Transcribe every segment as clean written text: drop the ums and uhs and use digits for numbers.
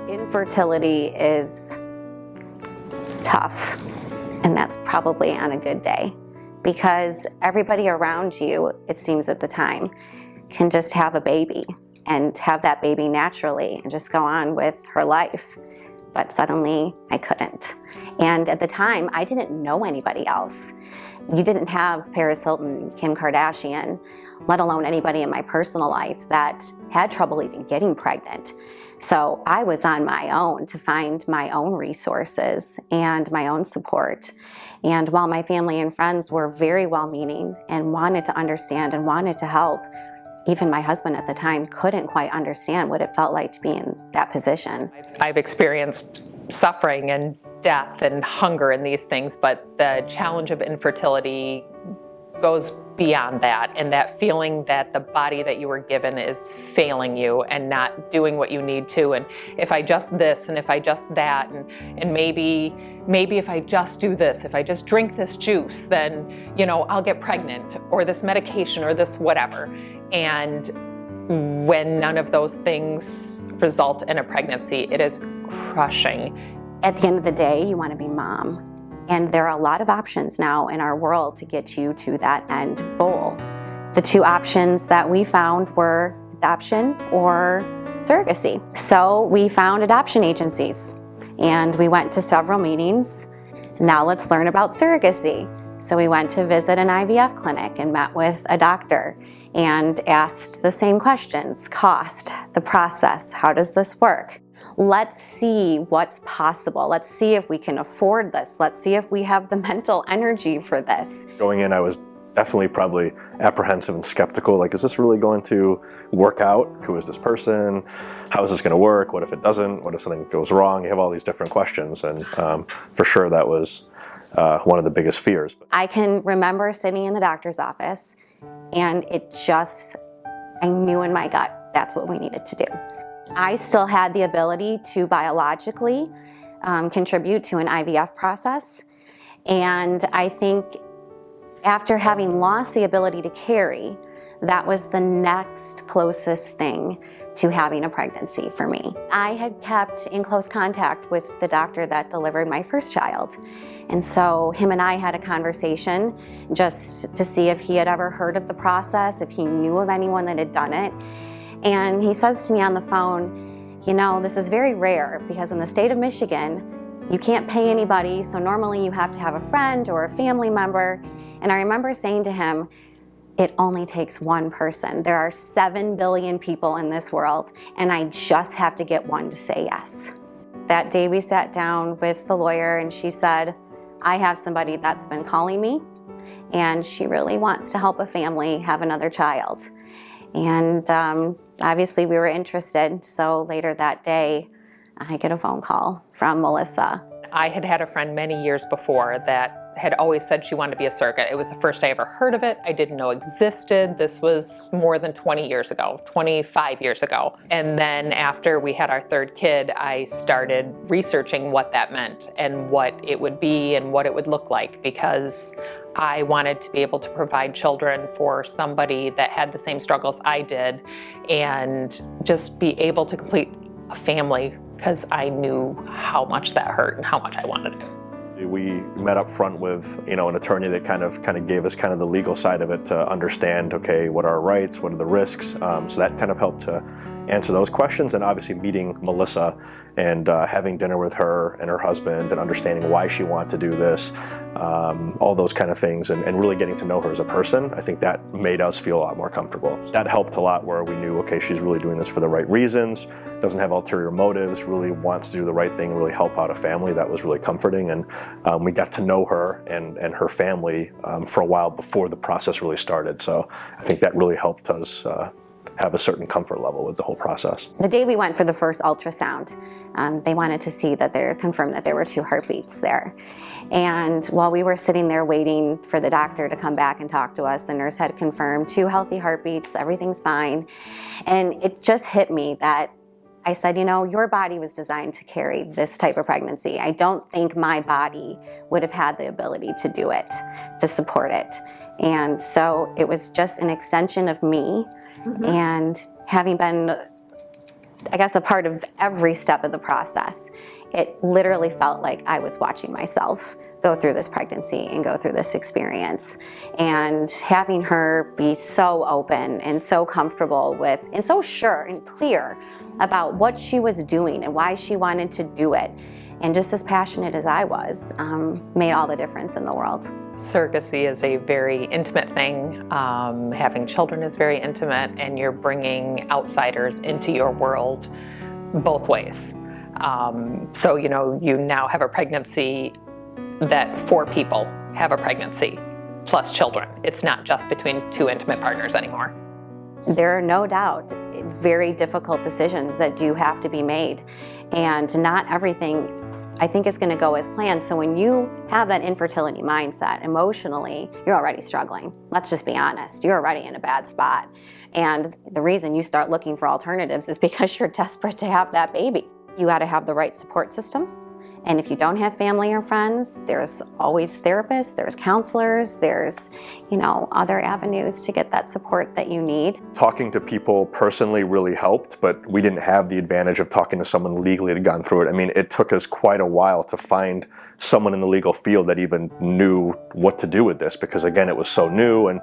Infertility is tough, and that's probably on a good day, because everybody around you, it seems at the time, can just have a baby and have that baby naturally and just go on with her life. But suddenly I couldn't. And at the time, I didn't know anybody else. You didn't have Paris Hilton, Kim Kardashian, let alone anybody in my personal life that had trouble even getting pregnant. So I was on my own to find my own resources and my own support. And while my family and friends were very well-meaning and wanted to understand and wanted to help, even my husband at the time couldn't quite understand what it felt like to be in that position. I've experienced suffering and death and hunger and these things, but the challenge of infertility goes beyond that, and that feeling that the body that you were given is failing you and not doing what you need to, and if I just this and if I just that, and maybe if I just do this, if I just drink this juice, then I'll get pregnant, or this medication, or this whatever. And when none of those things result in a pregnancy, it is crushing. At the end of the day, you want to be mom. And there are a lot of options now in our world to get you to that end goal. The two options that we found were adoption or surrogacy. So we found adoption agencies and we went to several meetings. Now let's learn about surrogacy. So we went to visit an IVF clinic and met with a doctor and asked the same questions: cost, the process, how does this work? Let's see what's possible. Let's see if we can afford this. Let's see if we have the mental energy for this. Going in, I was definitely probably apprehensive and skeptical. Like, is this really going to work out? Who is this person? How is this going to work? What if it doesn't? What if something goes wrong? You have all these different questions, and for sure that was one of the biggest fears. I can remember sitting in the doctor's office, and I knew in my gut that's what we needed to do. I still had the ability to biologically contribute to an IVF process, and I think after having lost the ability to carry, that was the next closest thing to having a pregnancy for me. I had kept in close contact with the doctor that delivered my first child, and so him and I had a conversation just to see if he had ever heard of the process, if he knew of anyone that had done it. And he says to me on the phone, this is very rare because in the state of Michigan, you can't pay anybody, so normally you have to have a friend or a family member. And I remember saying to him, it only takes one person. There are 7 billion people in this world, and I just have to get one to say yes. That day we sat down with the lawyer, and she said, I have somebody that's been calling me, and she really wants to help a family have another child. And obviously we were interested, so later that day, I get a phone call from Melissa. I had had a friend many years before that had always said she wanted to be a surrogate. It was the first I ever heard of it. I didn't know existed. This was more than 20 years ago, 25 years ago. And then after we had our third kid, I started researching what that meant and what it would be and what it would look like, because I wanted to be able to provide children for somebody that had the same struggles I did and just be able to complete a family, because I knew how much that hurt and how much I wanted it. We met up front with an attorney that kind of gave us kind of the legal side of it to understand, okay, what are our rights, what are the risks, so that kind of helped to answer those questions. And obviously meeting Melissa and having dinner with her and her husband and understanding why she wanted to do this, all those kind of things, and really getting to know her as a person, I think that made us feel a lot more comfortable. That helped a lot, where we knew, okay, she's really doing this for the right reasons, doesn't have ulterior motives, really wants to do the right thing, really help out a family. That was really comforting, and we got to know her and her family for a while before the process really started. So I think that really helped us have a certain comfort level with the whole process. The day we went for the first ultrasound, they wanted to see confirm that there were 2 heartbeats there. And while we were sitting there waiting for the doctor to come back and talk to us, the nurse had confirmed 2 healthy heartbeats, everything's fine. And it just hit me that I said, your body was designed to carry this type of pregnancy. I don't think my body would have had the ability to do it, to support it. And so it was just an extension of me. And having been I guess, a part of every step of the process. It literally felt like I was watching myself go through this pregnancy and go through this experience. And having her be so open and so comfortable with, and so sure and clear about what she was doing and why she wanted to do it, and just as passionate as I was, made all the difference in the world. Surrogacy is a very intimate thing. Having children is very intimate, and you're bringing outsiders into your world both ways. So, you know, you now have a pregnancy that 4 people have a pregnancy plus children. It's not just between 2 intimate partners anymore. There are no doubt very difficult decisions that do have to be made, and not everything, I think, is going to go as planned. So when you have that infertility mindset, emotionally, you're already struggling. Let's just be honest. You're already in a bad spot. And the reason you start looking for alternatives is because you're desperate to have that baby. You got to have the right support system. And if you don't have family or friends, there's always therapists, there's counselors, there's, you know, other avenues to get that support that you need. Talking to people personally really helped, but we didn't have the advantage of talking to someone legally that had gone through it. I mean, it took us quite a while to find someone in the legal field that even knew what to do with this, because again, it was so new, and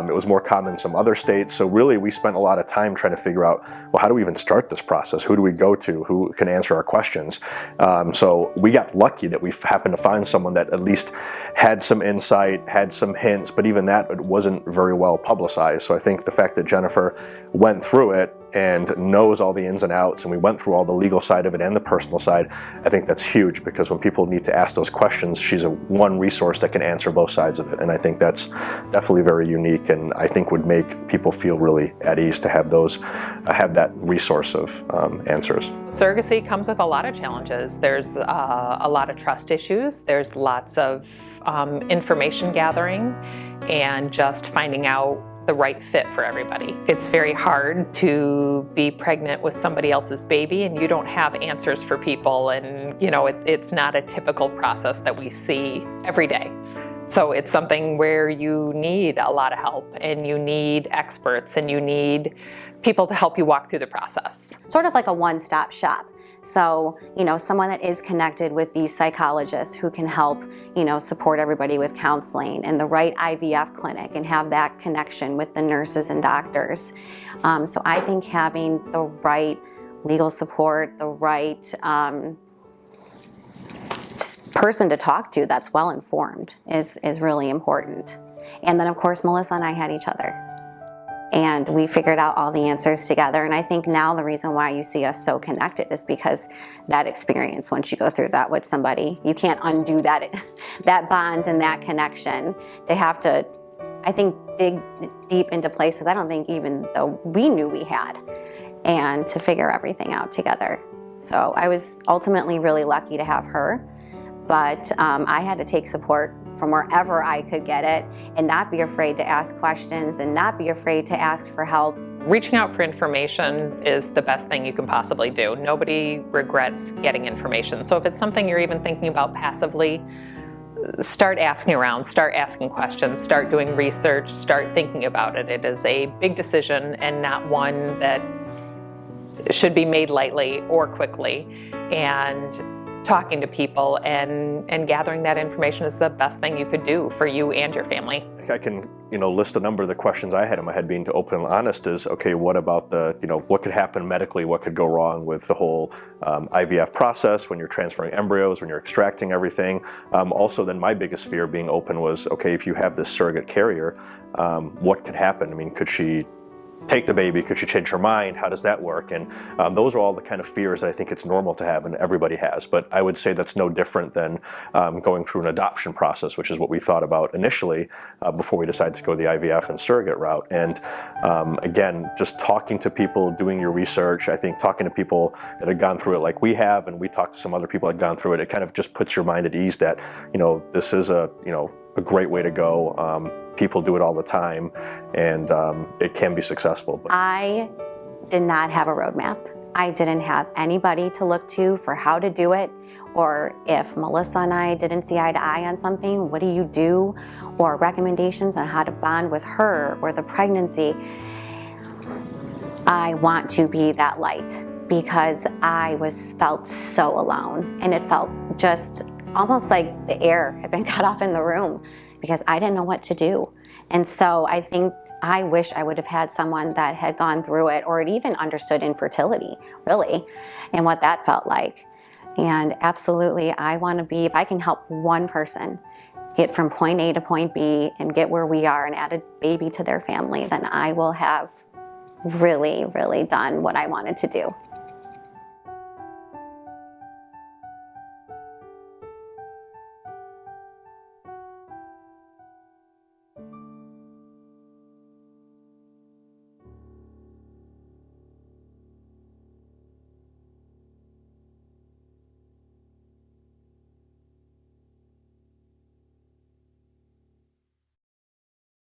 it was more common in some other states. So really, we spent a lot of time trying to figure out, well, how do we even start this process? Who do we go to? Who can answer our questions? So we got lucky that we happened to find someone that at least had some insight, had some hints, but even that, it wasn't very well publicized. So I think the fact that Jennifer went through it and knows all the ins and outs, and we went through all the legal side of it and the personal side, I think that's huge, because when people need to ask those questions, she's one resource that can answer both sides of it. And I think that's definitely very unique, and I think would make people feel really at ease to have that resource of answers. Surrogacy comes with a lot of challenges. There's a lot of trust issues. There's lots of information gathering and just finding out the right fit for everybody. It's very hard to be pregnant with somebody else's baby and you don't have answers for people, and you know, it's not a typical process that we see every day. So it's something where you need a lot of help, and you need experts, and you need people to help you walk through the process. Sort of like a one-stop shop. So, you know, someone that is connected with these psychologists who can help, you know, support everybody with counseling, and the right IVF clinic, and have that connection with the nurses and doctors. So I think having the right legal support, the right just person to talk to that's well informed is really important. And then of course Melissa and I had each other, and we figured out all the answers together. And I think now the reason why you see us so connected is because that experience, once you go through that with somebody, you can't undo that bond and that connection. They have to, I think, dig deep into places I don't think even though we knew we had, and to figure everything out together. So I was ultimately really lucky to have her, but I had to take support from wherever I could get it, and not be afraid to ask questions, and not be afraid to ask for help. Reaching out for information is the best thing you can possibly do. Nobody regrets getting information. So if it's something you're even thinking about passively, start asking around, start asking questions, start doing research, start thinking about it. It is a big decision, and not one that should be made lightly or quickly. And talking to people and gathering that information is the best thing you could do for you and your family. I can, list a number of the questions I had in my head, being open and honest, is, okay, what about what could happen medically? What could go wrong with the whole IVF process when you're transferring embryos, when you're extracting everything? Also, then my biggest fear, being open, was, okay, if you have this surrogate carrier, what could happen? I mean, could she take the baby? Could she change her mind? How does that work? And those are all the kind of fears that I think it's normal to have and everybody has. But I would say that's no different than going through an adoption process, which is what we thought about initially before we decided to go the IVF and surrogate route. And again, just talking to people, doing your research, I think talking to people that had gone through it like we have, and we talked to some other people that had gone through it, it kind of just puts your mind at ease that, this is a great way to go. People do it all the time, and it can be successful. I did not have a roadmap. I didn't have anybody to look to for how to do it, or if Melissa and I didn't see eye to eye on something, what do you do? Or recommendations on how to bond with her or the pregnancy. I want to be that light, because I felt so alone, and it felt just almost like the air had been cut off in the room because I didn't know what to do. And so I wish I would have had someone that had gone through it or had even understood infertility, really, and what that felt like. And absolutely, I want to be, if I can help one person get from point A to point B and get where we are and add a baby to their family, then I will have really, really done what I wanted to do.